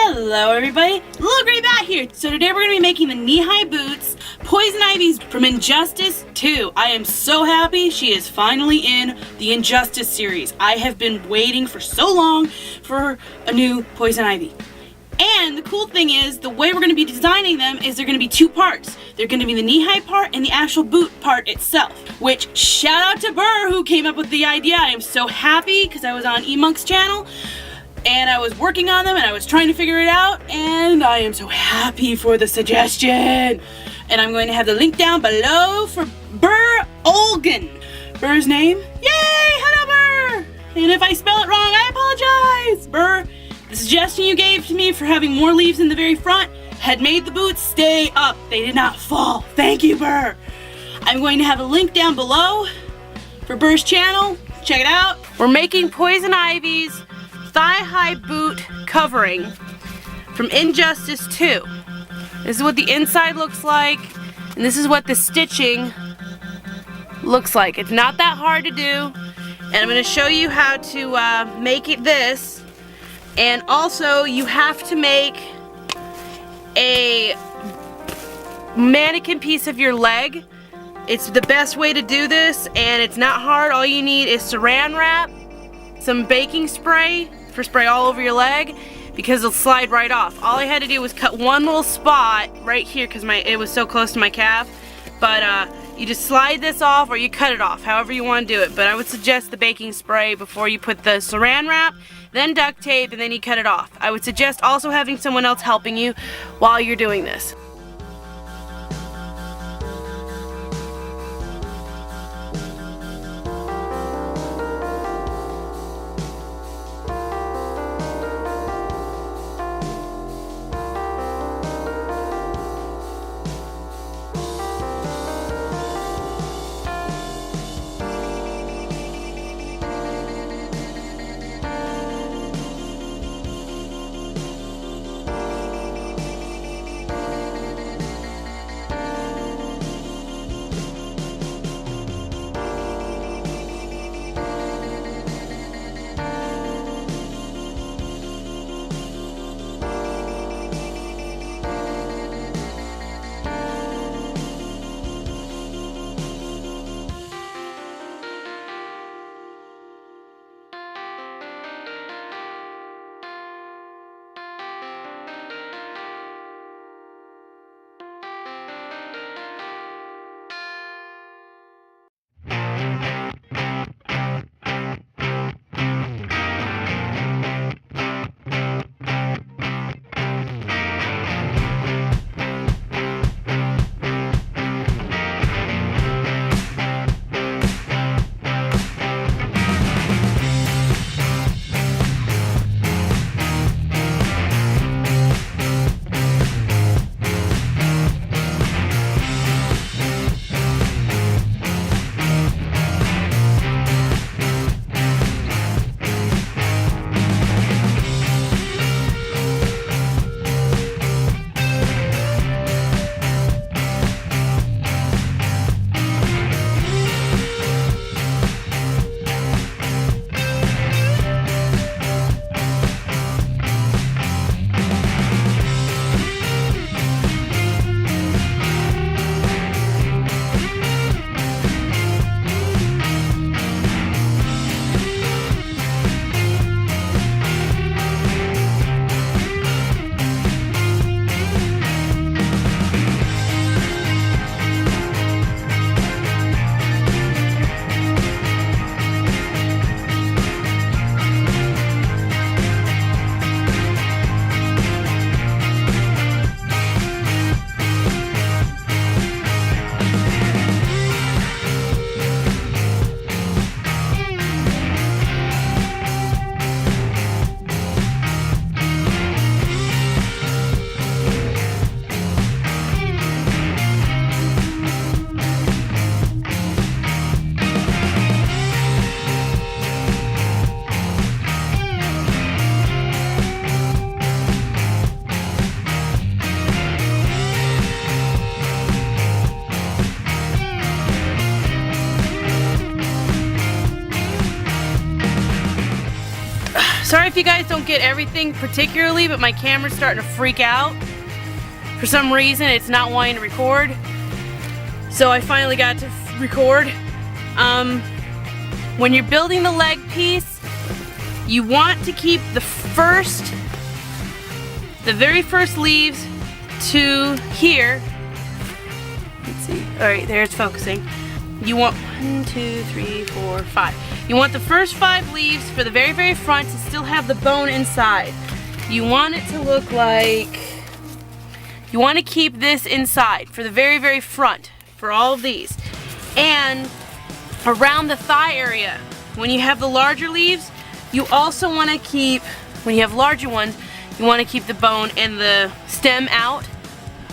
Hello everybody, LittleGrayBat here. So today we're going to be making the knee-high boots, Poison Ivy's from Injustice 2. I am so happy she is finally in the Injustice series. I have been waiting for so long for a new Poison Ivy. And the cool thing is, the way we're going to be designing them is they're going to be two parts. They're going to be the knee-high part and the actual boot part itself. Which, shout out to Burr who came up with the idea. I am so happy because I was on eMonk's channel. And I was working on them and I was trying to figure it out, and I am so happy for the suggestion. And I'm going to have the link down below for Burr Olgan. Burr's name? Yay! Hello, Burr! And if I spell it wrong, I apologize! Burr, the suggestion you gave to me for having more leaves in the very front had made the boots stay up. They did not fall. Thank you, Burr. I'm going to have a link down below for Burr's channel. Check it out. We're making Poison Ivy's thigh-high boot covering from Injustice 2. This is what the inside looks like, and this is what the stitching looks like. It's not that hard to do, and I'm going to show you how to make it this. And also, you have to make a mannequin piece of your leg. It's the best way to do this, and it's not hard. All you need is saran wrap, some baking spray for spray all over your leg, because it'll slide right off. All I had to do was cut one little spot right here because it was so close to my calf. But you just slide this off, or you cut it off, however you want to do it. But I would suggest the baking spray before you put the saran wrap, then duct tape, and then you cut it off. I would suggest also having someone else helping you while you're doing this. if you guys don't get everything particularly, but my camera's starting to freak out. For some reason, it's not wanting to record. So I finally got to record. When you're building the leg piece, you want to keep the very first leaves to here. Let's see. Alright, there it's focusing. You want 1, 2, 3, 4, 5. You want the first 5 leaves for the very, very front to still have the bone inside. You want it to look like, you want to keep this inside for the very, very front for all of these. And around the thigh area, when you have the larger leaves, you also want to keep, when you have larger ones, you want to keep the bone and the stem out.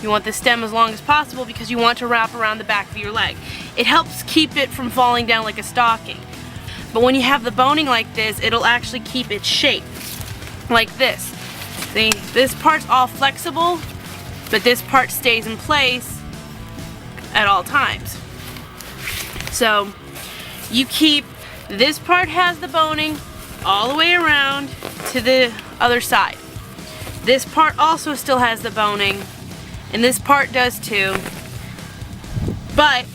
You want the stem as long as possible because you want to wrap around the back of your leg. It helps keep it from falling down like a stocking. But when you have the boning like this, it'll actually keep its shape, like this. See, this part's all flexible, but this part stays in place at all times. So you keep, this part has the boning all the way around to the other side. This part also still has the boning, and this part does too. But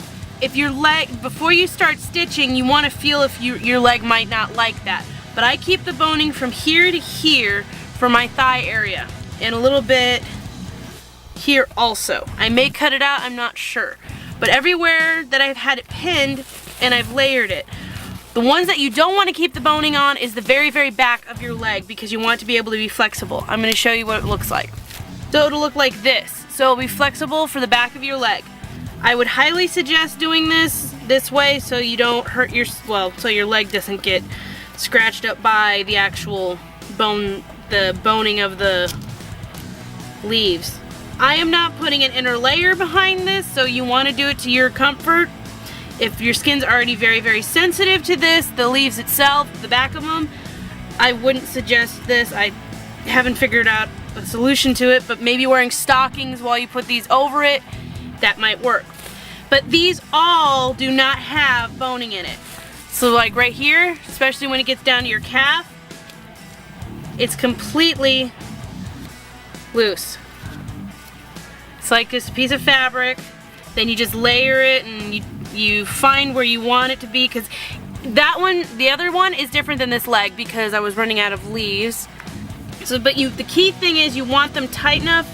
if your leg, before you start stitching, you want to feel if your leg might not like that. But I keep the boning from here to here for my thigh area, and a little bit here also. I may cut it out, I'm not sure. But everywhere that I've had it pinned and I've layered it. The ones that you don't want to keep the boning on is the very, very back of your leg because you want to be able to be flexible. I'm going to show you what it looks like. So it'll look like this. So it'll be flexible for the back of your leg. I would highly suggest doing this way so you don't hurt your, well, so your leg doesn't get scratched up by the actual bone, the boning of the leaves. I am not putting an inner layer behind this, so you want to do it to your comfort. If your skin's already very, very sensitive to this, the leaves itself, the back of them, I wouldn't suggest this. I haven't figured out a solution to it, but maybe wearing stockings while you put these over it, that might work. But these all do not have boning in it. So like right here, especially when it gets down to your calf, it's completely loose. It's like this piece of fabric, then you just layer it and you find where you want it to be, because that one, the other one is different than this leg because I was running out of leaves. So, but the key thing is you want them tight enough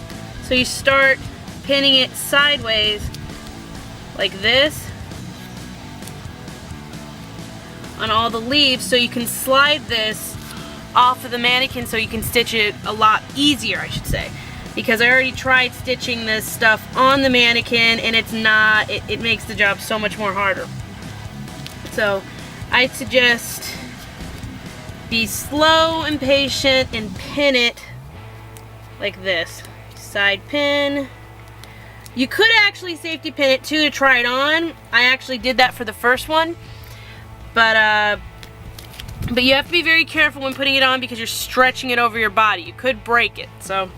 so you start pinning it sideways like this on all the leaves so you can slide this off of the mannequin so you can stitch it a lot easier, I should say. Because I already tried stitching this stuff on the mannequin and it's not, it makes the job so much more harder. So I'd suggest be slow and patient and pin it like this. Side pin. You could actually safety pin it too to try it on. I actually did that for the first one. But you have to be very careful when putting it on because you're stretching it over your body. You could break it, so.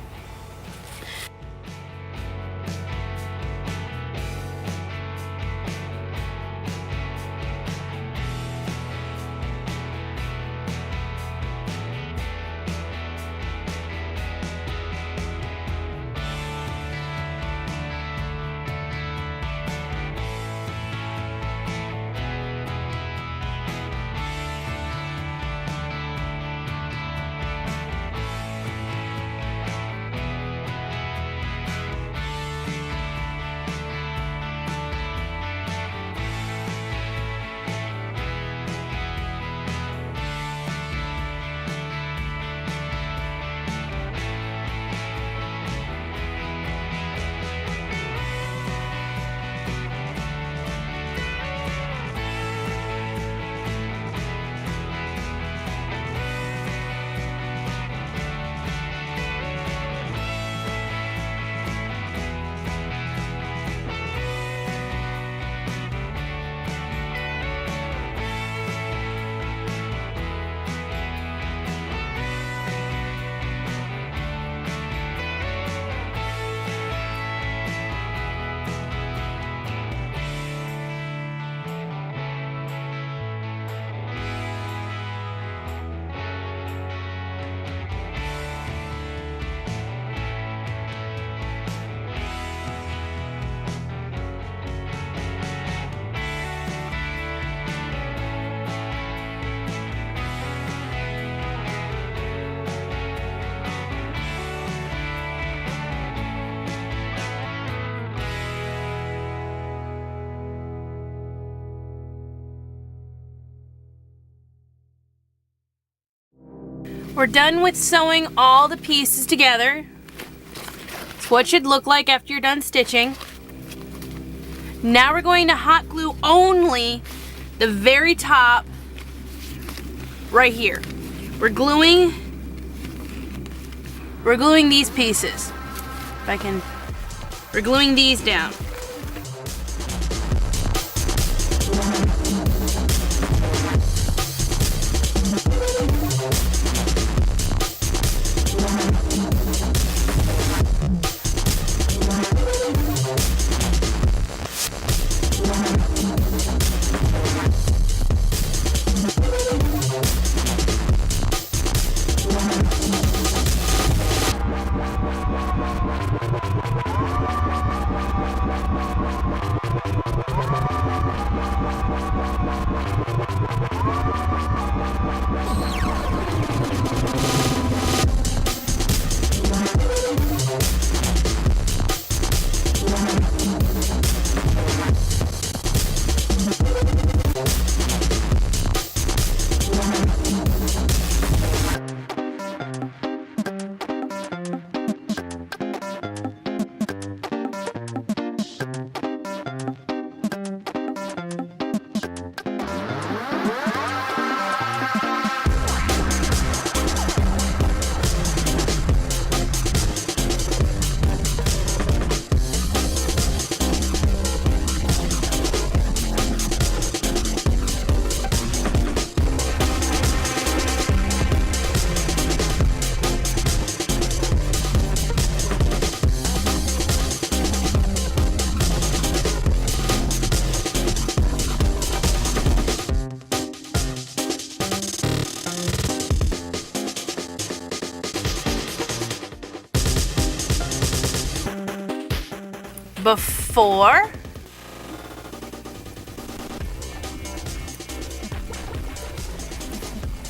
We're done with sewing all the pieces together. It's what it should look like after you're done stitching. Now we're going to hot glue only the very top right here. We're gluing these pieces. If I can, we're gluing these down. Before,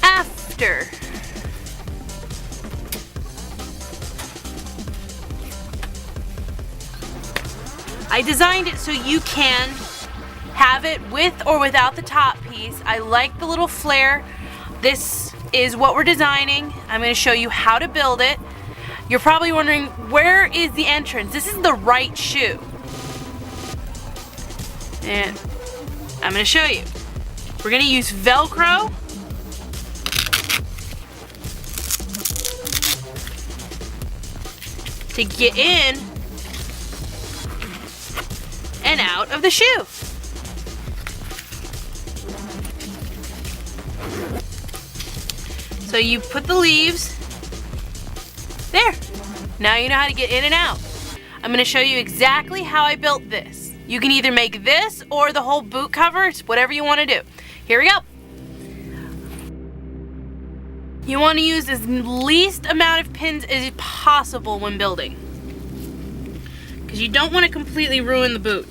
after. I designed it so you can have it with or without the top piece. I like the little flare. This is what we're designing. I'm going to show you how to build it. You're probably wondering, where is the entrance? This is the right shoe. And I'm going to show you. We're going to use Velcro. To get in and out of the shoe. So you put the leaves there. Now you know how to get in and out. I'm going to show you exactly how I built this. You can either make this or the whole boot cover. It's whatever you want to do. Here we go. You want to use as least amount of pins as possible when building, because you don't want to completely ruin the boot.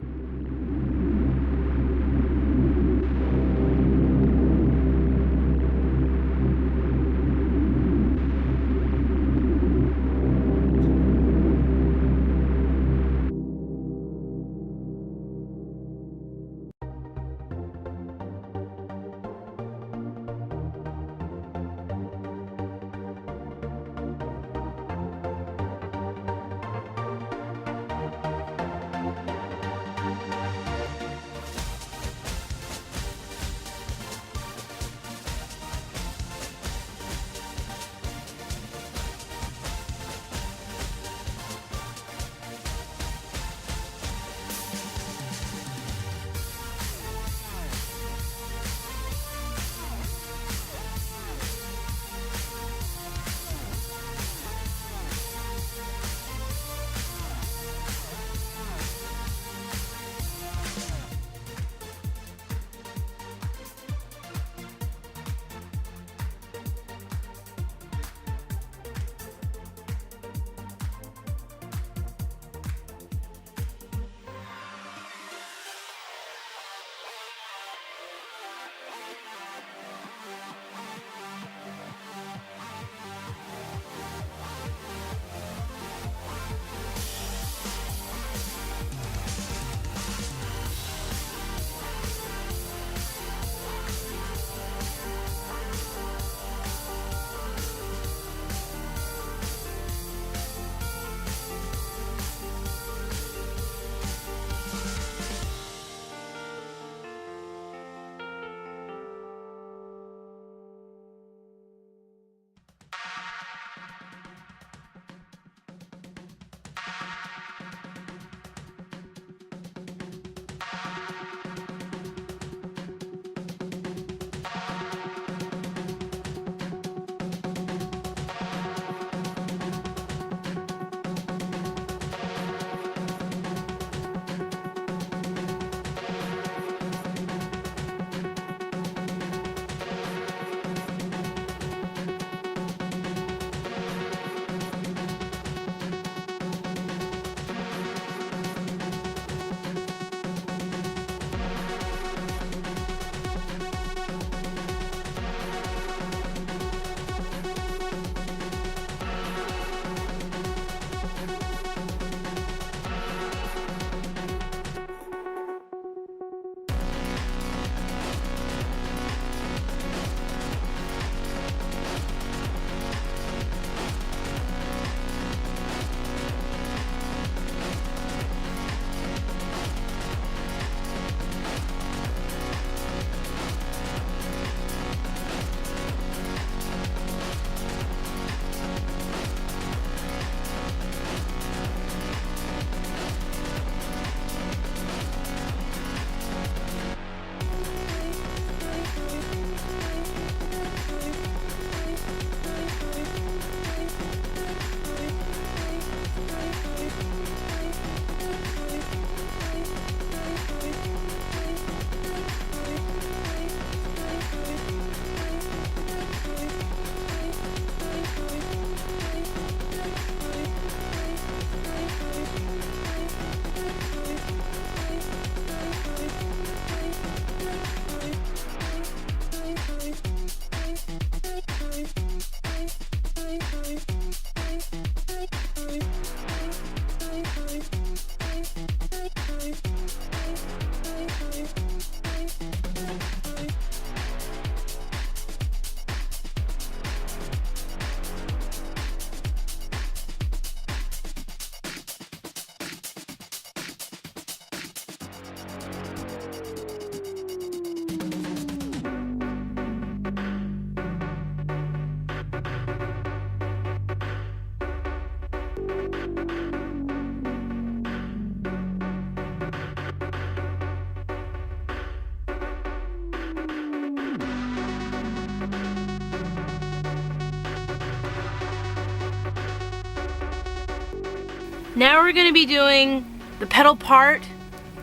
Now we're going to be doing the pedal part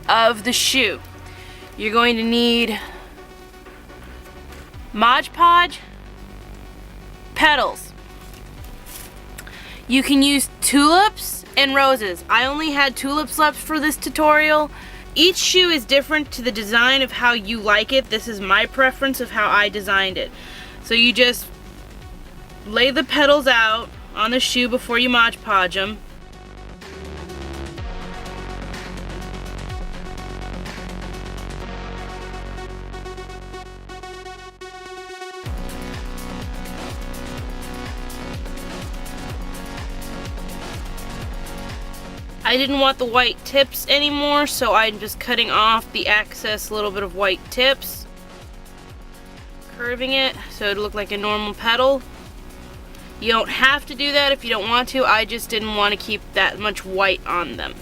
of the shoe. You're going to need Mod Podge pedals. You can use tulips and roses. I only had tulips left for this tutorial. Each shoe is different to the design of how you like it. This is my preference of how I designed it. So you just lay the pedals out on the shoe before you Mod Podge them. I didn't want the white tips anymore, so I'm just cutting off the excess little bit of white tips, curving it so it'd look like a normal pedal. You don't have to do that if you don't want to. I just didn't want to keep that much white on them.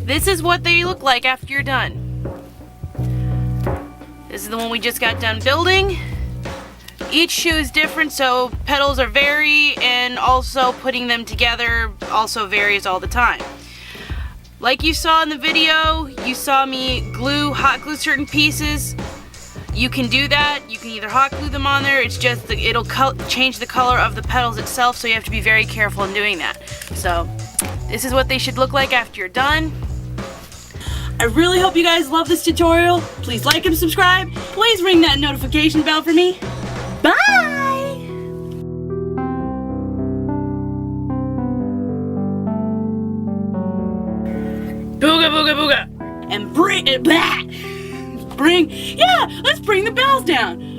This is what they look like after you're done. This is the one we just got done building. Each shoe is different, so pedals are vary, and also putting them together also varies all the time. Like you saw in the video, you saw me hot glue certain pieces. You can do that. You can either hot glue them on there. It's just it'll change the color of the pedals itself, so you have to be very careful in doing that. So this is what they should look like after you're done. I really hope you guys love this tutorial. Please like and subscribe. Please ring that notification bell for me. Bye! Booga booga booga! And let's bring the bells down.